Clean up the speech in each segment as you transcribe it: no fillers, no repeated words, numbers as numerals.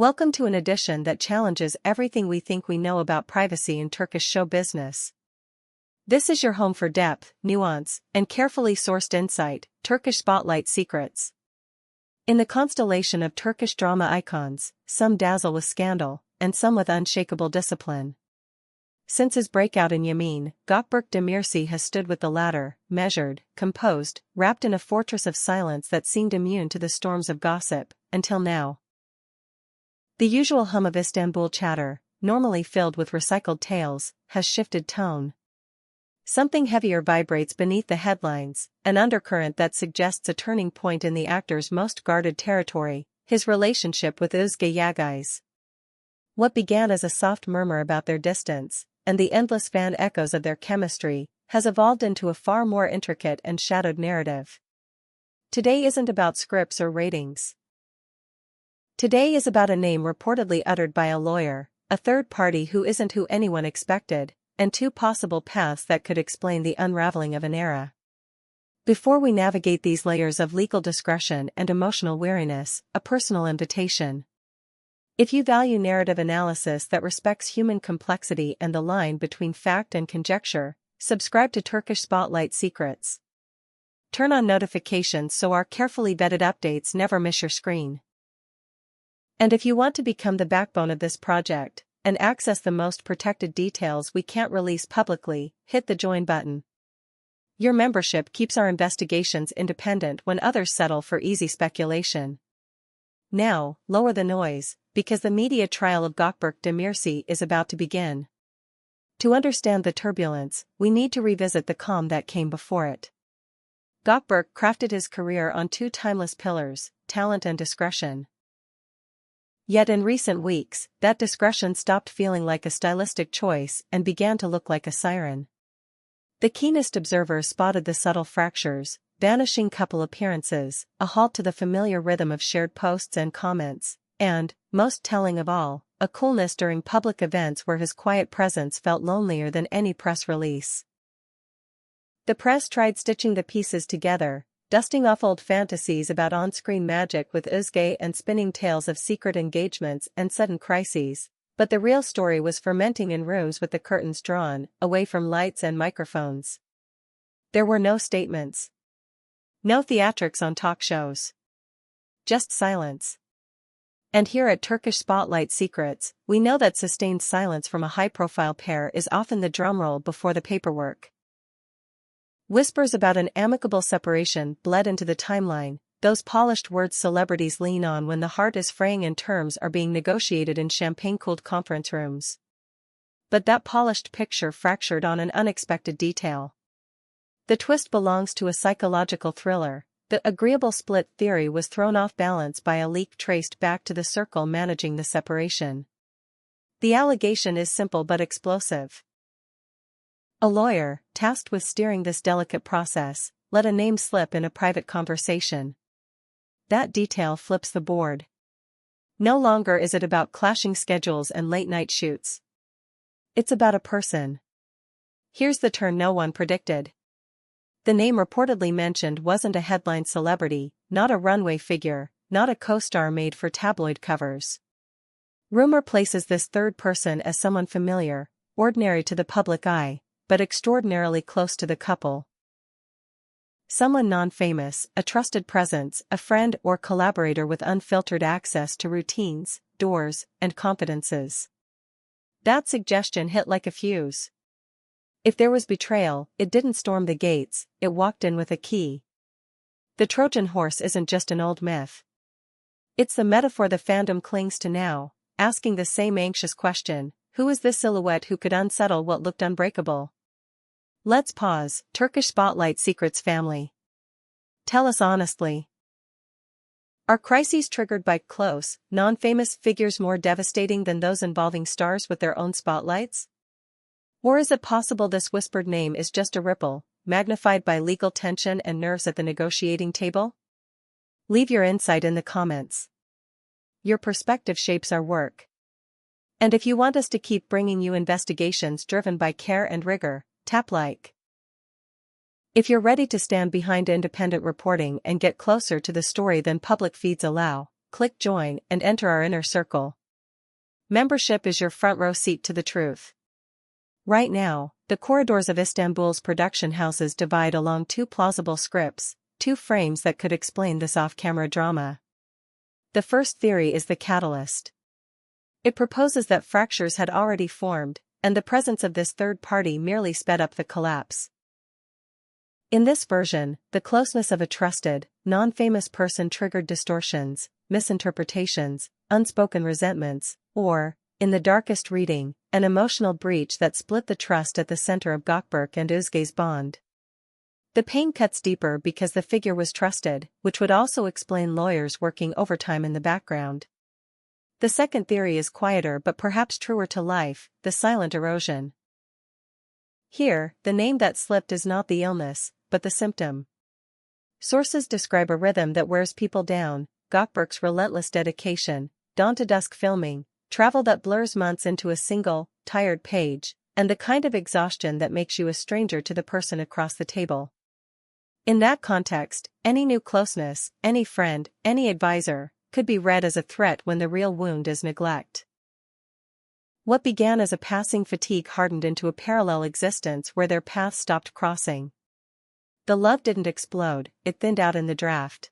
Welcome to an edition that challenges everything we think we know about privacy in Turkish show business. This is your home for depth, nuance, and carefully sourced insight, Turkish Spotlight Secrets. In the constellation of Turkish drama icons, some dazzle with scandal, and some with unshakable discipline. Since his breakout in Yamin, Gökberk Demirci has stood with the latter, measured, composed, wrapped in a fortress of silence that seemed immune to the storms of gossip, until now. The usual hum of Istanbul chatter, normally filled with recycled tales, has shifted tone. Something heavier vibrates beneath the headlines, an undercurrent that suggests a turning point in the actor's most guarded territory, his relationship with Özge Yagai's. What began as a soft murmur about their distance, and the endless fan echoes of their chemistry, has evolved into a far more intricate and shadowed narrative. Today isn't about scripts or ratings. Today is about a name reportedly uttered by a lawyer, a third party who isn't who anyone expected, and two possible paths that could explain the unraveling of an era. Before we navigate these layers of legal discretion and emotional weariness, a personal invitation. If you value narrative analysis that respects human complexity and the line between fact and conjecture, subscribe to Turkish Spotlight Secrets. Turn on notifications so our carefully vetted updates never miss your screen. And if you want to become the backbone of this project, and access the most protected details we can't release publicly, hit the join button. Your membership keeps our investigations independent when others settle for easy speculation. Now, lower the noise, because the media trial of Gökberk Demirci is about to begin. To understand the turbulence, we need to revisit the calm that came before it. Gökberk crafted his career on two timeless pillars, talent and discretion. Yet in recent weeks, that discretion stopped feeling like a stylistic choice and began to look like a siren. The keenest observers spotted the subtle fractures, vanishing couple appearances, a halt to the familiar rhythm of shared posts and comments, and, most telling of all, a coolness during public events where his quiet presence felt lonelier than any press release. The press tried stitching the pieces together, dusting off old fantasies about on-screen magic with Özge and spinning tales of secret engagements and sudden crises, but the real story was fermenting in rooms with the curtains drawn, away from lights and microphones. There were no statements. No theatrics on talk shows. Just silence. And here at Turkish Spotlight Secrets, we know that sustained silence from a high-profile pair is often the drumroll before the paperwork. Whispers about an amicable separation bled into the timeline, those polished words celebrities lean on when the heart is fraying and terms are being negotiated in champagne-cooled conference rooms. But that polished picture fractured on an unexpected detail. The twist belongs to a psychological thriller. The agreeable split theory was thrown off balance by a leak traced back to the circle managing the separation. The allegation is simple but explosive. A lawyer, tasked with steering this delicate process, let a name slip in a private conversation. That detail flips the board. No longer is it about clashing schedules and late-night shoots. It's about a person. Here's the turn no one predicted. The name reportedly mentioned wasn't a headline celebrity, not a runway figure, not a co-star made for tabloid covers. Rumor places this third person as someone familiar, ordinary to the public eye, but extraordinarily close to the couple. Someone non-famous, a trusted presence, a friend or collaborator with unfiltered access to routines, doors, and confidences. That suggestion hit like a fuse. If there was betrayal, it didn't storm the gates, it walked in with a key. The Trojan horse isn't just an old myth. It's the metaphor the fandom clings to now, asking the same anxious question: who is this silhouette who could unsettle what looked unbreakable? Let's pause, Turkish Spotlight Secrets family. Tell us honestly. Are crises triggered by close, non-famous figures more devastating than those involving stars with their own spotlights? Or is it possible this whispered name is just a ripple, magnified by legal tension and nerves at the negotiating table? Leave your insight in the comments. Your perspective shapes our work. And if you want us to keep bringing you investigations driven by care and rigor, tap like. If you're ready to stand behind independent reporting and get closer to the story than public feeds allow, click join and enter our inner circle. Membership is your front row seat to the truth. Right now, the corridors of Istanbul's production houses divide along two plausible scripts, two frames that could explain this off-camera drama. The first theory is the catalyst. It proposes that fractures had already formed, and the presence of this third party merely sped up the collapse. In this version, the closeness of a trusted, non-famous person triggered distortions, misinterpretations, unspoken resentments, or, in the darkest reading, an emotional breach that split the trust at the center of Gökberk and Özge's bond. The pain cuts deeper because the figure was trusted, which would also explain lawyers working overtime in the background. The second theory is quieter but perhaps truer to life, the silent erosion. Here, the name that slipped is not the illness, but the symptom. Sources describe a rhythm that wears people down: Gökberk's relentless dedication, dawn-to-dusk filming, travel that blurs months into a single, tired page, and the kind of exhaustion that makes you a stranger to the person across the table. In that context, any new closeness, any friend, any advisor, could be read as a threat when the real wound is neglect. What began as a passing fatigue hardened into a parallel existence where their paths stopped crossing. The love didn't explode, it thinned out in the draft.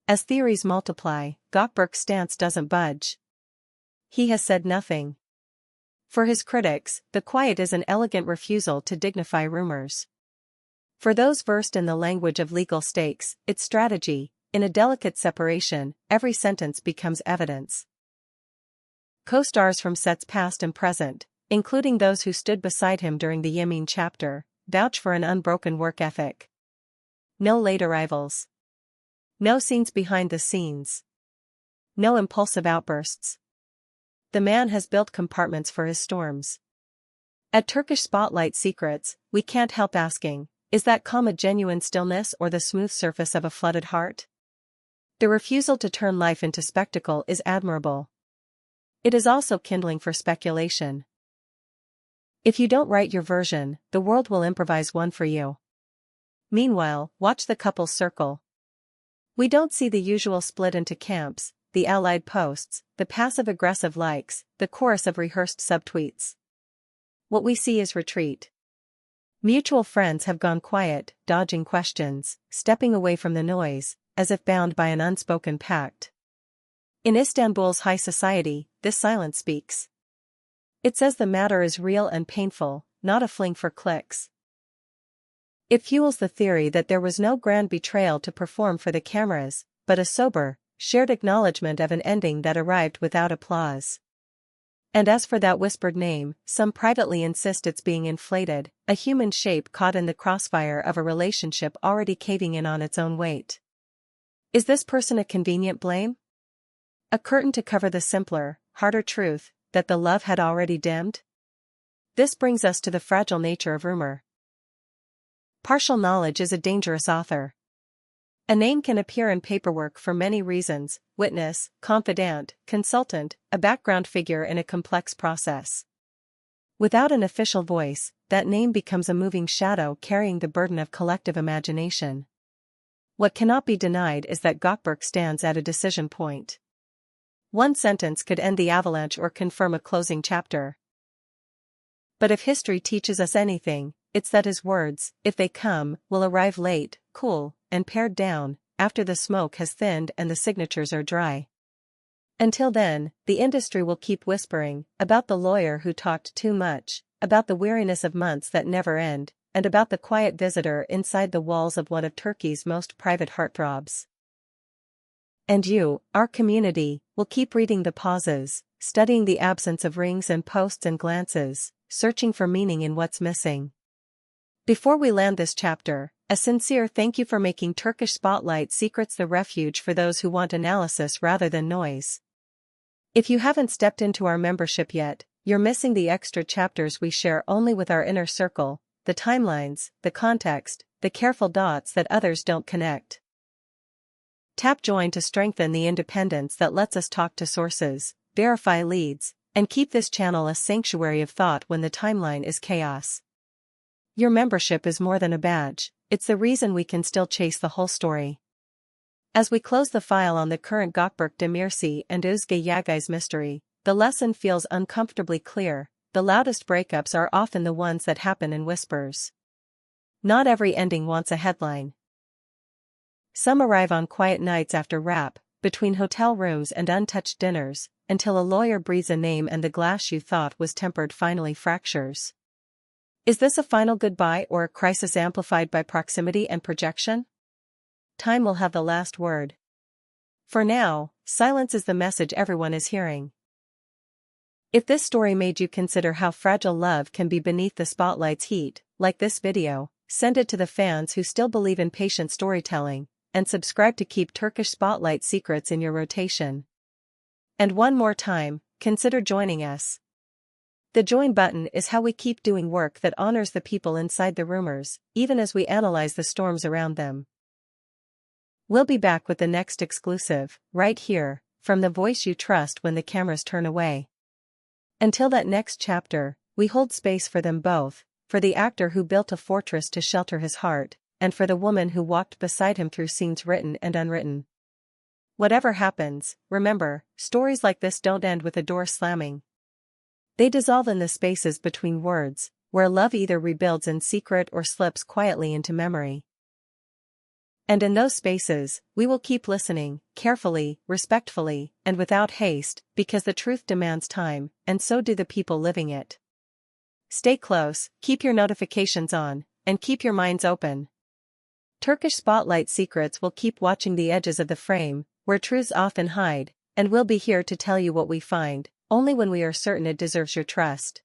As theories multiply, Gökberk's stance doesn't budge. He has said nothing. For his critics, the quiet is an elegant refusal to dignify rumors. For those versed in the language of legal stakes, it's strategy. In a delicate separation, every sentence becomes evidence. Co-stars from sets past and present, including those who stood beside him during the Yemin chapter, vouch for an unbroken work ethic. No late arrivals. No scenes behind the scenes. No impulsive outbursts. The man has built compartments for his storms. At Turkish Spotlight Secrets, we can't help asking, is that calm a genuine stillness or the smooth surface of a flooded heart? The refusal to turn life into spectacle is admirable. It is also kindling for speculation. If you don't write your version, the world will improvise one for you. Meanwhile, watch the couples circle. We don't see the usual split into camps, the allied posts, the passive-aggressive likes, the chorus of rehearsed subtweets. What we see is retreat. Mutual friends have gone quiet, dodging questions, stepping away from the noise, as if bound by an unspoken pact. In Istanbul's high society, this silence speaks. It says the matter is real and painful, not a fling for clicks. It fuels the theory that there was no grand betrayal to perform for the cameras, but a sober, shared acknowledgement of an ending that arrived without applause. And as for that whispered name, some privately insist it's being inflated, a human shape caught in the crossfire of a relationship already caving in on its own weight. Is this person a convenient blame? A curtain to cover the simpler, harder truth, that the love had already dimmed? This brings us to the fragile nature of rumor. Partial knowledge is a dangerous author. A name can appear in paperwork for many reasons: witness, confidant, consultant, a background figure in a complex process. Without an official voice, that name becomes a moving shadow carrying the burden of collective imagination. What cannot be denied is that Gökberk stands at a decision point. One sentence could end the avalanche or confirm a closing chapter. But if history teaches us anything, it's that his words, if they come, will arrive late, cool, and pared down, after the smoke has thinned and the signatures are dry. Until then, the industry will keep whispering about the lawyer who talked too much, about the weariness of months that never end, and about the quiet visitor inside the walls of one of Turkey's most private heartthrobs. And you, our community, will keep reading the pauses, studying the absence of rings and posts and glances, searching for meaning in what's missing. Before we land this chapter, a sincere thank you for making Turkish Spotlight Secrets the refuge for those who want analysis rather than noise. If you haven't stepped into our membership yet, you're missing the extra chapters we share only with our inner circle, the timelines, the context, the careful dots that others don't connect. Tap join to strengthen the independence that lets us talk to sources, verify leads, and keep this channel a sanctuary of thought when the timeline is chaos. Your membership is more than a badge, it's the reason we can still chase the whole story. As we close the file on the current Gökberk Demirci and Özge Yagai's mystery, the lesson feels uncomfortably clear. The loudest breakups are often the ones that happen in whispers. Not every ending wants a headline. Some arrive on quiet nights after wrap, between hotel rooms and untouched dinners, until a lawyer breathes a name and the glass you thought was tempered finally fractures. Is this a final goodbye or a crisis amplified by proximity and projection? Time will have the last word. For now, silence is the message everyone is hearing. If this story made you consider how fragile love can be beneath the spotlight's heat, like this video, send it to the fans who still believe in patient storytelling, and subscribe to keep Turkish Spotlight secrets in your rotation. And one more time, consider joining us. The join button is how we keep doing work that honors the people inside the rumors, even as we analyze the storms around them. We'll be back with the next exclusive, right here, from the voice you trust when the cameras turn away. Until that next chapter, we hold space for them both, for the actor who built a fortress to shelter his heart, and for the woman who walked beside him through scenes written and unwritten. Whatever happens, remember, stories like this don't end with a door slamming. They dissolve in the spaces between words, where love either rebuilds in secret or slips quietly into memory. And in those spaces, we will keep listening, carefully, respectfully, and without haste, because the truth demands time, and so do the people living it. Stay close, keep your notifications on, and keep your minds open. Turkish Spotlight Secrets will keep watching the edges of the frame, where truths often hide, and we'll be here to tell you what we find, only when we are certain it deserves your trust.